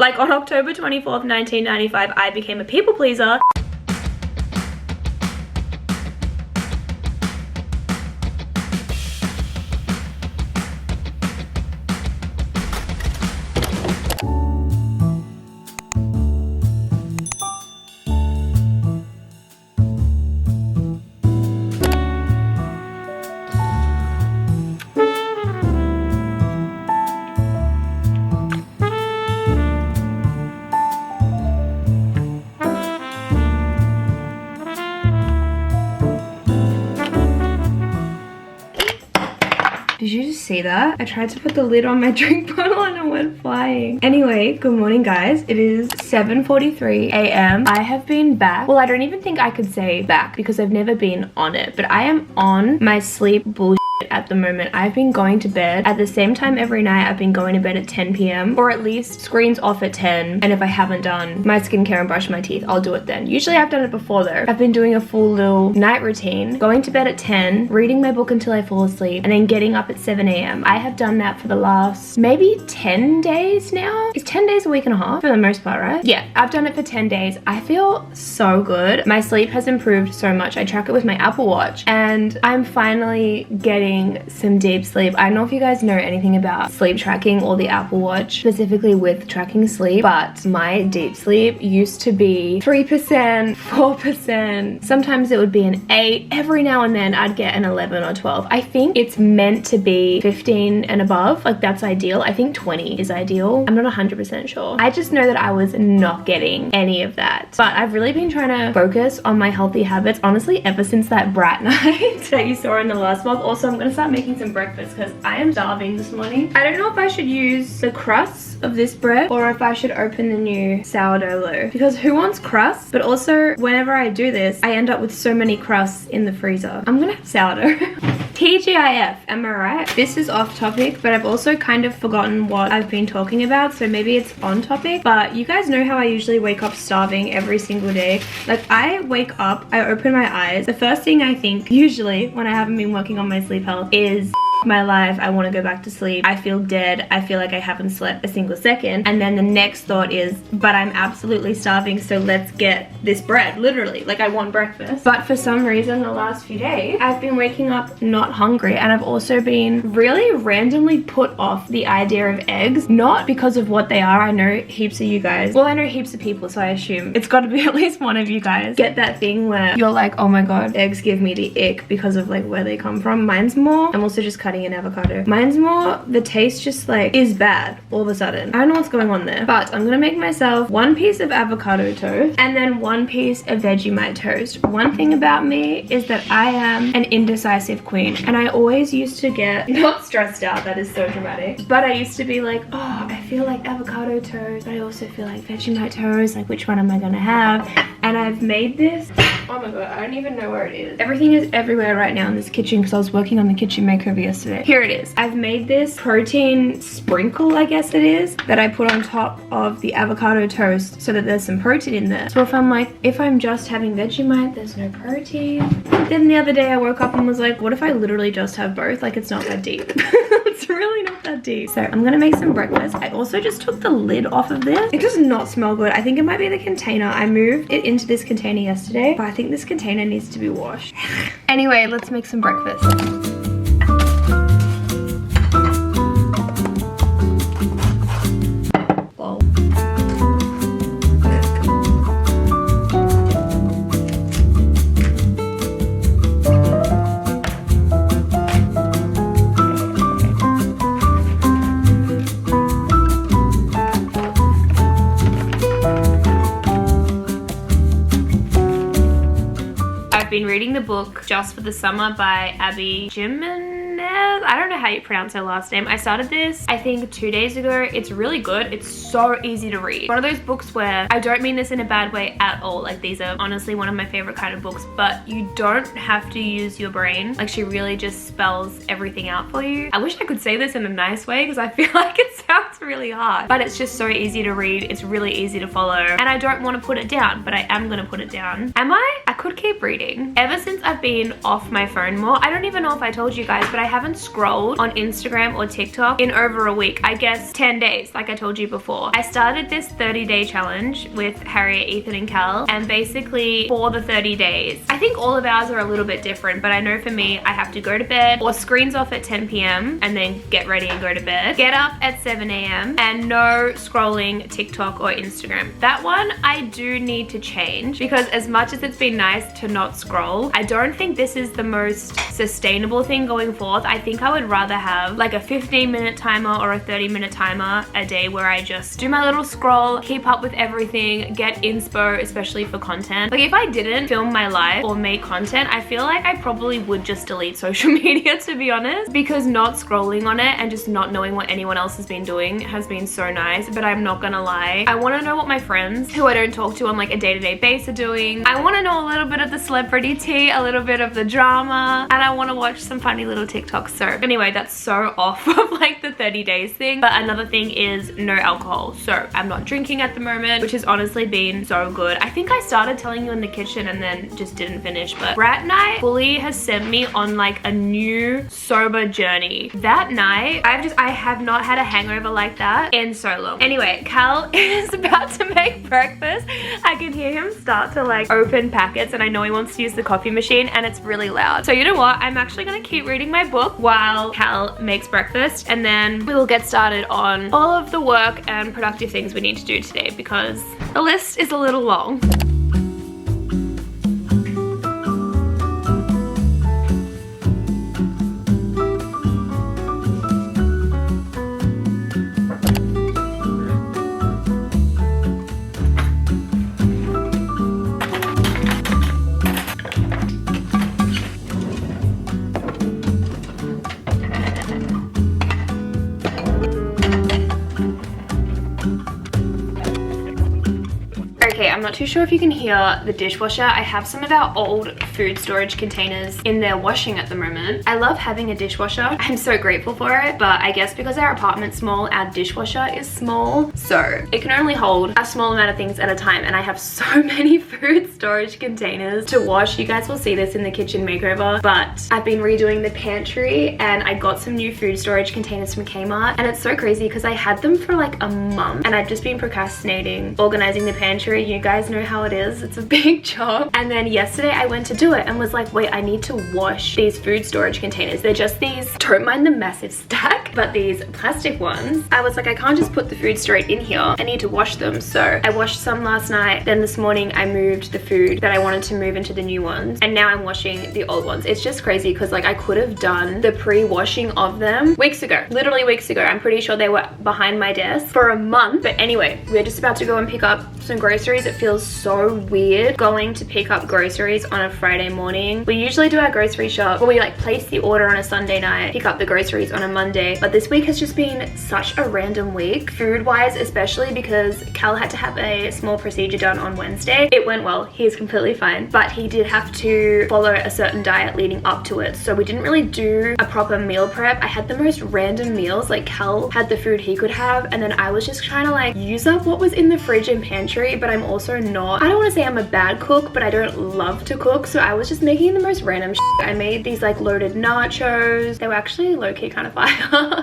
Like on October 24th, 1995, I became a people pleaser. Did you just see that? I tried to put the lid on my drink bottle and it went flying. Anyway, good morning guys. It is 7:43 a.m. I have been back. Well, I don't even think I could say back because I've never been on it, but I am on my sleep bullshit at the moment. I've been going to bed at the same time every night. I've been going to bed at 10 p.m. or at least screens off at 10. And if I haven't done my skincare and brush my teeth, I'll do it then. Usually I've done it before though. I've been doing a full little night routine, going to bed at 10, reading my book until I fall asleep, and then getting up at 7 a.m. I have done that for the last maybe 10 days now. It's 10 days a week and a half for the most part, right? Yeah, I've done it for 10 days. I feel so good. My sleep has improved so much. I track it with my Apple Watch and I'm finally getting some deep sleep. I don't know if you guys know anything about sleep tracking or the Apple Watch, specifically with tracking sleep, but my deep sleep used to be 3%, 4%. Sometimes it would be an 8. Every now and then I'd get an 11 or 12. I think it's meant to be 15 and above. Like that's ideal. I think 20 is ideal. I'm not 100% sure. I just know that I was not getting any of that. But I've really been trying to focus on my healthy habits, honestly, ever since that brat night that you saw in the last vlog. Also, I'm gonna start making some breakfast because I am starving this morning. I don't know if I should use the crust of this bread or if I should open the new sourdough loaf, because who wants crust? But also whenever I do this, I end up with so many crusts in the freezer. I'm gonna have sourdough. TGIF, am I right? This is off topic, but I've also kind of forgotten what I've been talking about, so maybe it's on topic. But you guys know how I usually wake up starving every single day. Like I wake up, I open my eyes. The first thing I think, usually when I haven't been working on my sleep health, is my life, I want to go back to sleep. I feel dead. I feel like I haven't slept a single second. And then the next thought is, but I'm absolutely starving, so let's get this bread. Literally, like I want breakfast. But for some reason, the last few days, I've been waking up not hungry, and I've also been really randomly put off the idea of eggs. Not because of what they are. I know heaps of you guys, well, I know heaps of people, so I assume it's got to be at least one of you guys get that thing where you're like, oh my god, eggs give me the ick because of like where they come from. Mine's more, I'm also just cutting an avocado. Mine's more, the taste just like is bad all of a sudden. I don't know what's going on there, but I'm gonna make myself one piece of avocado toast and then one piece of Vegemite toast. One thing about me is that I am an indecisive queen, and I always used to get not stressed out, that is so dramatic, but I used to be like, oh, I feel like avocado toast, but I also feel like Vegemite toast, like which one am I gonna have? And I've made this, oh my god, I don't even know where it is. Everything is everywhere right now in this kitchen because I was working on the kitchen makeover yesterday. Here it is. I've made this protein sprinkle, I guess it is, that I put on top of the avocado toast so that there's some protein in there. So if I'm just having Vegemite, there's no protein. Then the other day I woke up and was like, what if I literally just have both? Like it's not that deep. It's really not that deep. So I'm gonna make some breakfast. I also just took the lid off of this. It does not smell good. I think it might be the container. I moved it into this container yesterday, but I think this container needs to be washed. Anyway, let's make some breakfast. Been reading the book Just for the Summer by Abby Jimenez. I don't know how you pronounce her last name. I started this I think 2 days ago. It's really good. It's so easy to read. One of those books where, I don't mean this in a bad way at all, like these are honestly one of my favorite kind of books, but you don't have to use your brain. Like she really just spells everything out for you. I wish I could say this in a nice way because I feel like it sounds really hard, but it's just so easy to read. It's really easy to follow, and I don't want to put it down, but I am going to put it down. I could keep reading. Ever since I've been off my phone more, I don't even know if I told you guys, but I haven't haven't scrolled on Instagram or TikTok in over a week. I guess 10 days, like I told you before. I started this 30-day challenge with Harriet, Ethan, and Cal, and basically for the 30 days, I think all of ours are a little bit different, but I know for me, I have to go to bed or screens off at 10 p.m. and then get ready and go to bed. Get up at 7 a.m. and no scrolling TikTok or Instagram. That one I do need to change because as much as it's been nice to not scroll, I don't think this is the most sustainable thing going forth. I think I would rather have like a 15-minute timer or a 30-minute timer a day where I just do my little scroll, keep up with everything, get inspo, especially for content. Like if I didn't film my life or make content, I feel like I probably would just delete social media, to be honest, because not scrolling on it and just not knowing what anyone else has been doing has been so nice. But I'm not gonna lie, I want to know what my friends who I don't talk to on like a day-to-day basis are doing. I want to know a little bit of the celebrity tea, a little bit of the drama, and I want to watch some funny little TikToks. So anyway, that's so off of like the 30 days thing. But another thing is no alcohol. So I'm not drinking at the moment, which has honestly been so good. I think I started telling you in the kitchen and then just didn't finish, but Brat Night fully has sent me on like a new sober journey. That night, I have not had a hangover like that in so long. Anyway, Cal is about to make breakfast. I can hear him start to like open packets and I know he wants to use the coffee machine and it's really loud. So you know what? I'm actually gonna keep reading my book while Cal makes breakfast and then we will get started on all of the work and productive things we need to do today because the list is a little long. I'm not too sure if you can hear the dishwasher. I have some of our old food storage containers in there washing at the moment. I love having a dishwasher. I'm so grateful for it, but I guess because our apartment's small, our dishwasher is small. So it can only hold a small amount of things at a time and I have so many food storage containers to wash. You guys will see this in the kitchen makeover, but I've been redoing the pantry and I got some new food storage containers from Kmart and it's so crazy because I had them for like a month and I've just been procrastinating organizing the pantry. You guys know how it is. It's a big job. And then yesterday I went to do it and was like, wait, I need to wash these food storage containers. They're just these, don't mind the massive stack, but these plastic ones. I was like, I can't just put the food straight in here. I need to wash them. So I washed some last night. Then this morning I moved the food that I wanted to move into the new ones. And now I'm washing the old ones. It's just crazy because like I could have done the pre-washing of them weeks ago, literally weeks ago. I'm pretty sure they were behind my desk for a month. But anyway, we're just about to go and pick up some groceries. It feels so weird going to pick up groceries on a Friday morning. We usually do our grocery shop, or we like place the order on a Sunday night, pick up the groceries on a Monday. But this week has just been such a random week, food-wise, especially because Cal had to have a small procedure done on Wednesday. It went well, he's completely fine, but he did have to follow a certain diet leading up to it. So we didn't really do a proper meal prep. I had the most random meals, like Cal had the food he could have, and then I was just trying to like use up what was in the fridge and pantry, but I'm also not, I don't want to say I'm a bad cook, but I don't love to cook. So I was just making the most random shit. I made these like loaded nachos. They were actually low-key kind of fire.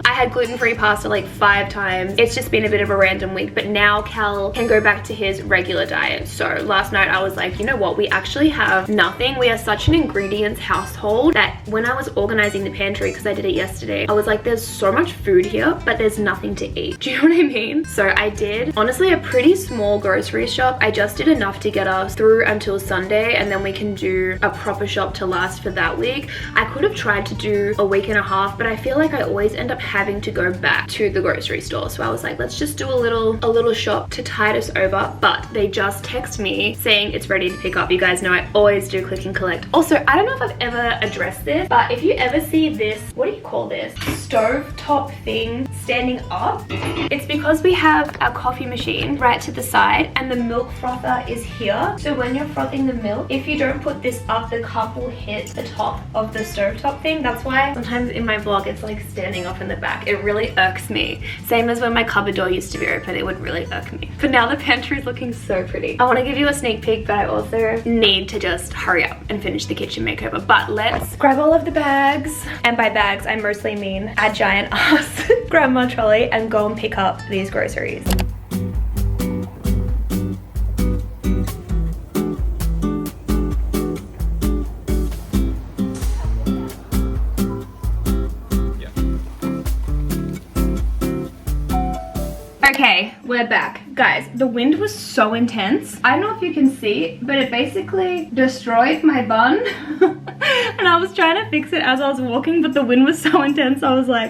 I had gluten-free pasta like 5 times. It's just been a bit of a random week, but now Cal can go back to his regular diet. So last night I was like, you know what? We actually have nothing. We are such an ingredients household that when I was organizing the pantry, because I did it yesterday, I was like, there's so much food here, but there's nothing to eat. Do you know what I mean? So I did honestly a pretty small grocery shop. I just did enough to get us through until Sunday, and then we can do a proper shop to last for that week. I could have tried to do a week and a half, but I feel like I always end up having to go back to the grocery store. So I was like, let's just do a little shop to tide us over. But they just text me saying it's ready to pick up. You guys know I always do click and collect. Also, I don't know if I've ever addressed this, but if you ever see this, what do you call this? Stovetop thing standing up. It's because we have our coffee machine right to the side and the milk milk frother is here. So when you're frothing the milk, if you don't put this up, the cup will hit the top of the stovetop thing. That's why sometimes in my vlog it's like standing off in the back. It really irks me. Same as when my cupboard door used to be open, it would really irk me. But now the pantry is looking so pretty. I want to give you a sneak peek, but I also need to just hurry up and finish the kitchen makeover. But let's grab all of the bags. And by bags, I mostly mean a giant ass grandma trolley and go and pick up these groceries. Okay, we're back. Guys, the wind was so intense. I don't know if you can see, but it basically destroyed my bun. And I was trying to fix it as I was walking, but the wind was so intense, I was like,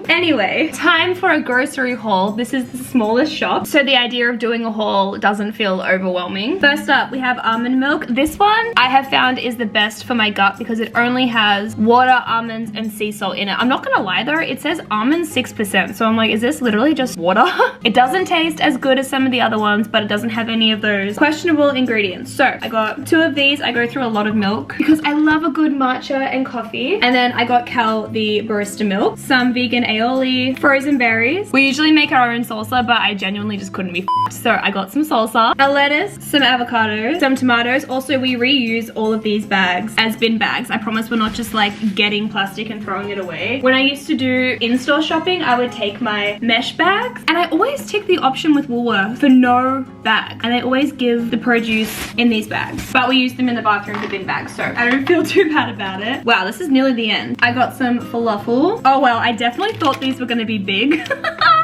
anyway, time for a grocery haul. This is the smallest shop, so the idea of doing a haul doesn't feel overwhelming. First up, we have almond milk. This one I have found is the best for my gut because it only has water, almonds, and sea salt in it. I'm not gonna lie though, it says almonds 6%, so I'm like, is this literally just water? It doesn't taste as good as some of the other ones, but it doesn't have any of those questionable ingredients. So I got 2 of these. I go through a lot of milk because I love a good matcha and coffee. And then I got Cal the barista milk, some vegan aioli, frozen berries. We usually make our own salsa, but I genuinely just couldn't be f***ed. So I got some salsa, a lettuce, some avocados, some tomatoes. Also, we reuse all of these bags as bin bags. I promise we're not just like getting plastic and throwing it away. When I used to do in-store shopping, I would take my mesh bags, and I always tick the option with Woolworths for no bag, and they always give the produce in these bags, but we use them in the bathroom for bin bags, so I don't feel too bad about it. Wow, this is nearly the end. I got some falafel. Oh well, I definitely thought these were gonna be big.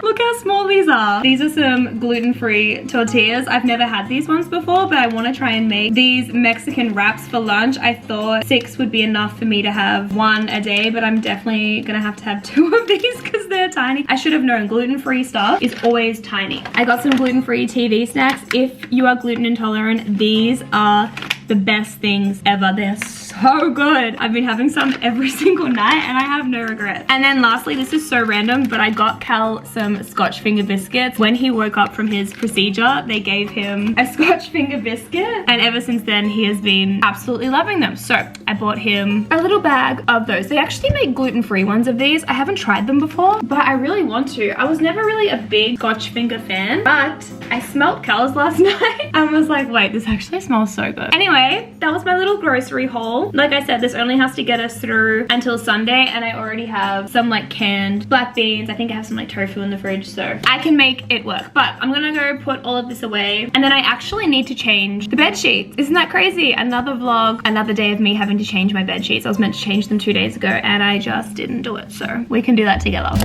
Look how small these are. These are some gluten-free tortillas. I've never had these ones before, but I want to try and make these Mexican wraps for lunch. I thought 6 would be enough for me to have 1 a day, but I'm definitely gonna have to have 2 of these because they're tiny. I should have known gluten-free stuff is always tiny. I got some gluten-free TV snacks. If you are gluten intolerant, these are the best things ever. They're so good. I've been having some every single night and I have no regrets. And then lastly, this is so random, but I got Cal some Scotch finger biscuits. When he woke up from his procedure, they gave him a Scotch finger biscuit, and ever since then he has been absolutely loving them. So I bought him a little bag of those. They actually make gluten-free ones of these. I haven't tried them before, but I really want to. I was never really a big Scotch finger fan, but I smelled Cal's last night and was like, wait, this actually smells so good. Anyway, that was my little grocery haul. Like I said, this only has to get us through until Sunday, and I already have some like canned black beans. I think I have some like tofu in the fridge, so I can make it work. But I'm gonna go put all of this away, and then I actually need to change the bed sheets. Isn't that crazy? Another vlog, another day of me having to change my bed sheets. I was meant to change them 2 days ago and I just didn't do it, so we can do that together.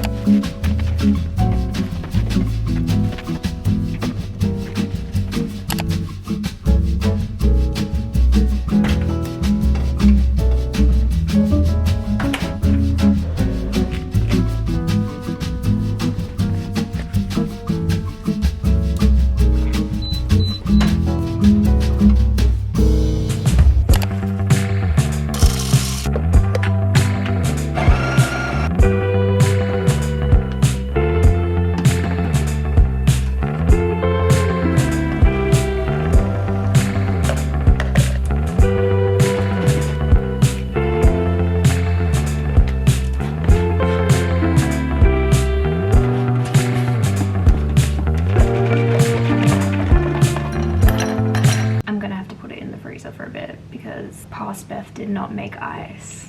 For a bit because past Beth did not make ice.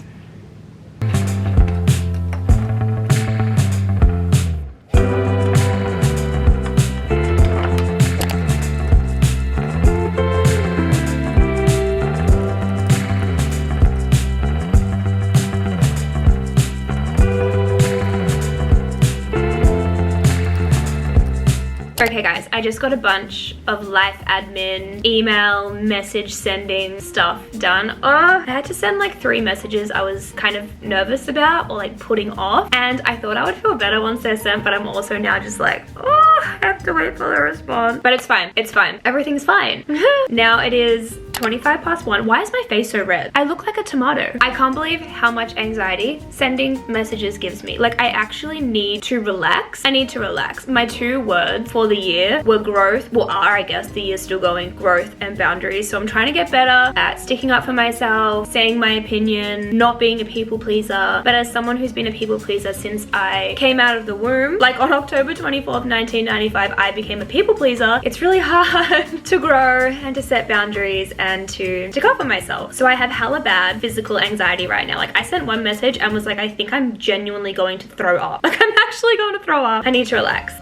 Okay guys, I just got a bunch of life admin, email, message sending stuff done. I had to send like 3 messages I was kind of nervous about or like putting off, and I thought I would feel better once they're sent, but I'm also now just like, oh, I have to wait for the response. But it's fine, it's fine. Everything's fine. Now it is 25 past 1. Why is my face so red? I look like a tomato. I can't believe how much anxiety sending messages gives me. Like, I actually need to relax. I need to relax. My 2 words for the year were growth, well, I guess the year's still going, growth and boundaries. So I'm trying to get better at sticking up for myself, saying my opinion, not being a people pleaser. But as someone who's been a people pleaser since I came out of the womb, like on October 24th, 1995, I became a people pleaser. It's really hard to grow and to set boundaries and to stick up for myself. So I have hella bad physical anxiety right now. Like, I sent one message and was like, I think I'm genuinely going to throw up. Like, I'm actually going to throw up. I need to relax.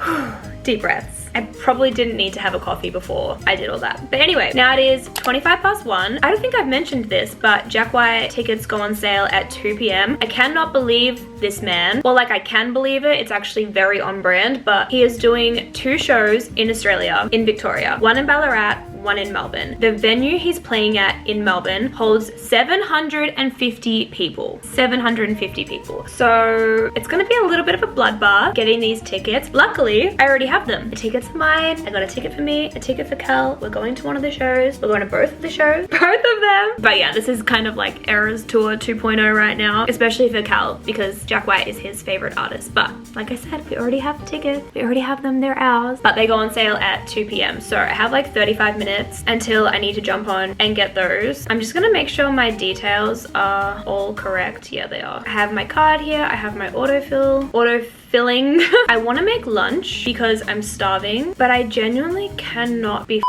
Deep breaths. I probably didn't need to have a coffee before I did all that. But anyway, now it is 25 past 1. I don't think I've mentioned this, but Jack White tickets go on sale at 2 p.m. I cannot believe this man. Well, like, I can believe it. It's actually very on brand, but he is doing 2 shows in Australia, in Victoria. One in Ballarat, one in Melbourne. The venue he's playing at in Melbourne holds 750 people. 750 people. So it's gonna be a little bit of a bloodbath getting these tickets. Luckily, I already have them. The tickets are mine. I got a ticket for me, a ticket for Cal. We're going to one of the shows. We're going to both of the shows. Both of them. But yeah, this is kind of like Eras Tour 2.0 right now, especially for Cal because Jack White is his favorite artist. But like I said, we already have the tickets. We already have them. They're ours. But they go on sale at 2 p.m. So I have like 35 minutes until I need to jump on and get those. I'm just gonna make sure my details are all correct. Yeah, they are. I have my card here. I have my autofilling. I want to make lunch because I'm starving, but I genuinely cannot be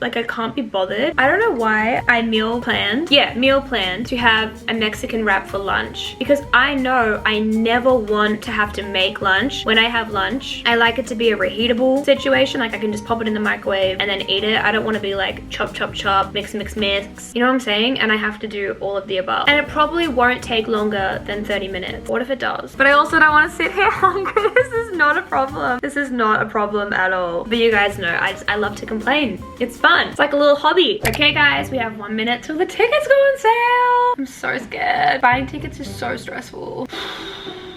like, I can't be bothered. I don't know why I meal planned to have a Mexican wrap for lunch because I know I never want to have to make lunch. When I have lunch, I like it to be a reheatable situation. Like, I can just pop it in the microwave and then eat it. I don't want to be like chop, chop, chop, mix, mix, mix. You know what I'm saying? And I have to do all of the above. And it probably won't take longer than 30 minutes. What if it does? But I also don't want to sit here hungry. This is not a problem. This is not a problem at all. But you guys know, I love to complain. It's fun. It's like a little hobby. Okay guys, we have 1 minute till the tickets go on sale. I'm so scared. Buying tickets is so stressful.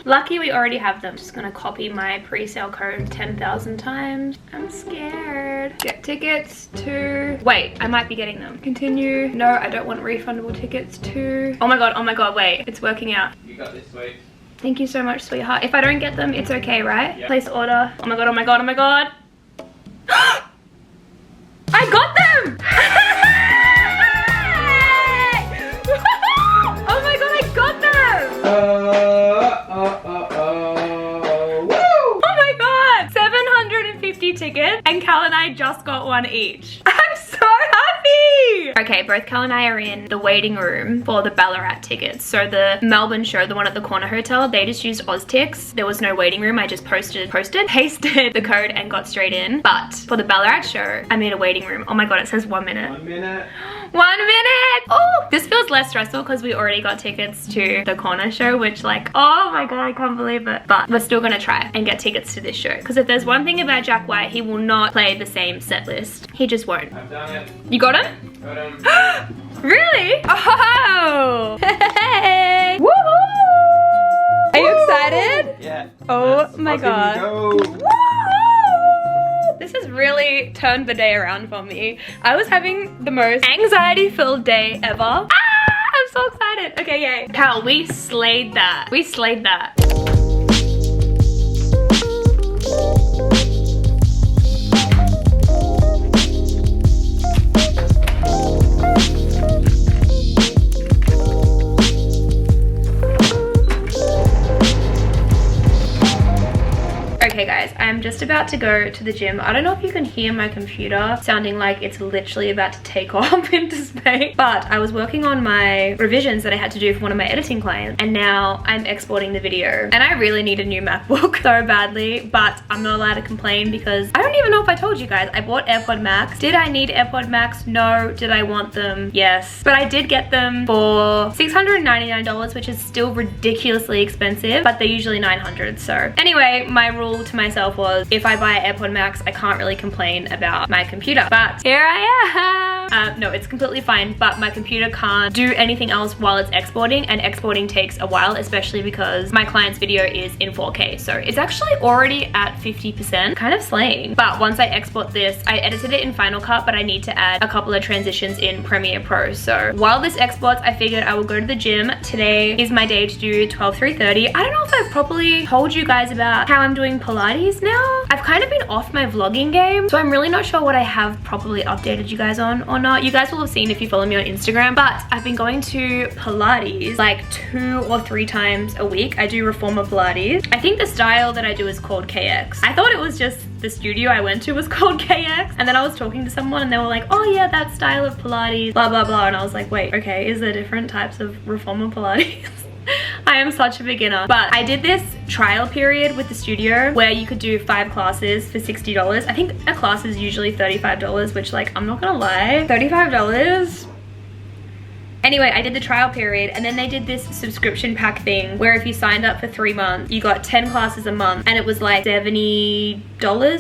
Lucky we already have them. Just gonna copy my pre-sale code 10,000 times. I'm scared. Get tickets to... Wait, I might be getting them. Continue. No, I don't want refundable tickets to... Oh my god, wait. It's working out. You got this, sweet. Thank you so much, sweetheart. If I don't get them, it's okay, right? Yep. Place order. Oh my god, oh my god, oh my god. I got them! Oh my god, I got them! Woo! Oh my god! 750 tickets, and Cal and I just got one each. I'm so happy! Okay, both Cal and I are in the waiting room for the Ballarat tickets. So the Melbourne show, the one at the corner hotel, they just used OzTix. There was no waiting room. I just pasted the code and got straight in. But for the Ballarat show, I made a waiting room. Oh my god, it says 1 minute. 1 minute. 1 minute! Oh, this feels less stressful because we already got tickets to the corner show, which, like, oh my god, I can't believe it. But we're still gonna try and get tickets to this show. Because if there's one thing about Jack White, he will not play the same set list. He just won't. I've done it. You got him? Got him. Really? Oh! Hey! Woohoo! Are you excited? Yeah. Oh my god. Go. This has really turned the day around for me. I was having the most anxiety-filled day ever. Ah! I'm so excited. Okay, yay. Cal, we slayed that. We slayed that. Okay guys, I'm just about to go to the gym. I don't know if you can hear my computer sounding like it's literally about to take off into space, but I was working on my revisions that I had to do for one of my editing clients, and now I'm exporting the video, and I really need a new MacBook so badly, but I'm not allowed to complain because I don't even know if I told you guys, I bought AirPod Max. Did I need AirPod Max? No. Did I want them? Yes. But I did get them for $699, which is still ridiculously expensive, but they're usually $900. So anyway, my rule to myself was if I buy AirPod Max, I can't really complain about my computer. But here I am. No, it's completely fine, but my computer can't do anything else while it's exporting, and exporting takes a while, especially because my client's video is in 4K. So it's actually already at 50%, kind of slaying. But once I export this, I edited it in Final Cut, but I need to add a couple of transitions in Premiere Pro. So while this exports, I figured I will go to the gym. Today is my day to do 12-3-30. I don't know if I've properly told you guys about how I'm doing Pilates now. I've kind of been off my vlogging game, so I'm really not sure what I have properly updated you guys on or not. You guys will have seen if you follow me on Instagram, but I've been going to Pilates like 2 or 3 times a week. I do Reformer Pilates. I think the style that I do is called KX. I thought it was just the studio I went to was called KX, and then I was talking to someone and they were like, oh yeah, that style of Pilates, blah blah blah, and I was like, wait, okay, is there different types of Reformer Pilates? I am such a beginner. But I did this trial period with the studio where you could do 5 classes for $60. I think a class is usually $35, which, like, I'm not gonna lie, $35. Anyway, I did the trial period, and then they did this subscription pack thing where if you signed up for 3 months, you got 10 classes a month, and it was like $70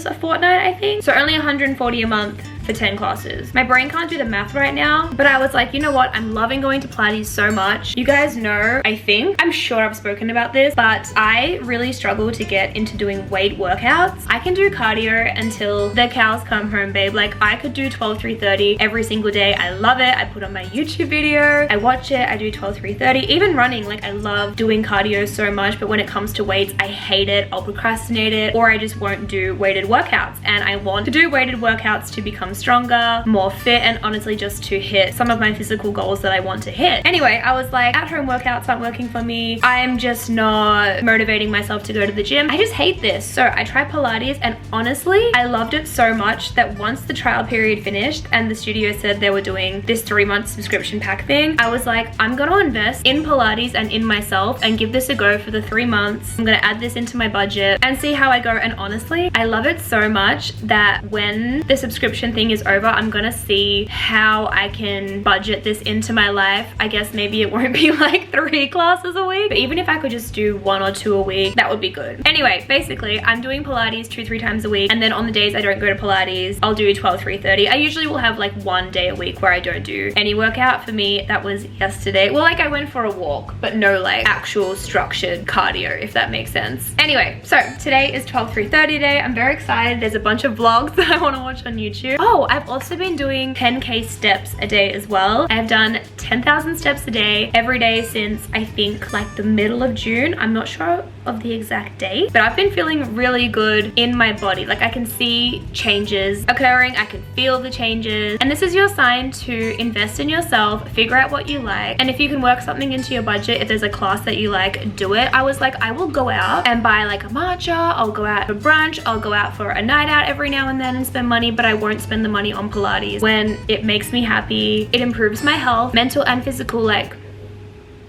a fortnight, I think. So only $140 a month for 10 classes. My brain can't do the math right now, but I was like, you know what? I'm loving going to Pilates so much. You guys know, I'm sure I've spoken about this, but I really struggle to get into doing weight workouts. I can do cardio until the cows come home, babe. Like, I could do 12-3-30 every single day. I love it. I put on my YouTube video, I watch it, I do 12-3-30. Even running, like, I love doing cardio so much, but when it comes to weights, I hate it. I'll procrastinate it, or I just won't do weighted workouts. And I want to do weighted workouts to become stronger, more fit, and honestly just to hit some of my physical goals that I want to hit. Anyway, I was like, at home workouts aren't working for me. I'm just not motivating myself to go to the gym. I just hate this. So I tried Pilates, and honestly, I loved it so much that once the trial period finished and the studio said they were doing this 3-month subscription pack thing, I was like, I'm gonna invest in Pilates and in myself and give this a go for the 3 months. I'm gonna add this into my budget and see how I go. And honestly, I love it so much that when the subscription thing is over, I'm gonna see how I can budget this into my life. I guess maybe it won't be like 3 classes a week, but even if I could just do 1 or 2 a week, that would be good. Anyway, basically, I'm doing Pilates 2-3 times a week, and then on the days I don't go to Pilates, I'll do 12-3-30. I usually will have like 1 day a week where I don't do any workout. For me, that was yesterday. Well, like, I went for a walk, but no like actual structured cardio, if that makes sense. Anyway, so today is 12-3-30 day. I'm very excited. There's a bunch of vlogs that I want to watch on YouTube. Oh, I've also been doing 10K steps a day as well. I've done 10,000 steps a day every day since I think like the middle of June. I'm not sure of the exact date, but I've been feeling really good in my body. Like, I can see changes occurring, I can feel the changes, and this is your sign to invest in yourself, figure out what you like, and if you can work something into your budget, if there's a class that you like, do it. I was like, I will go out and buy like a matcha, I'll go out for brunch, I'll go out for a night out every now and then and spend money, but I won't spend the money on Pilates when it makes me happy, it improves my health, mental and physical. Like,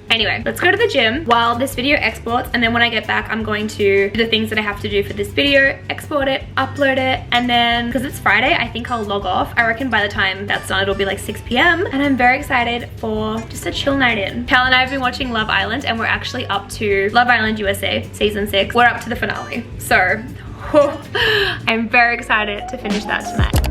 anyway, let's go to the gym while this video exports, and then when I get back, I'm going to do the things that I have to do for this video, export it, upload it, and then, because it's Friday, I think I'll log off. I reckon by the time that's done, it'll be like 6 p.m. and I'm very excited for just a chill night in. Cal and I have been watching Love Island, and we're actually up to Love Island USA season 6. We're up to the finale, so I'm very excited to finish that tonight.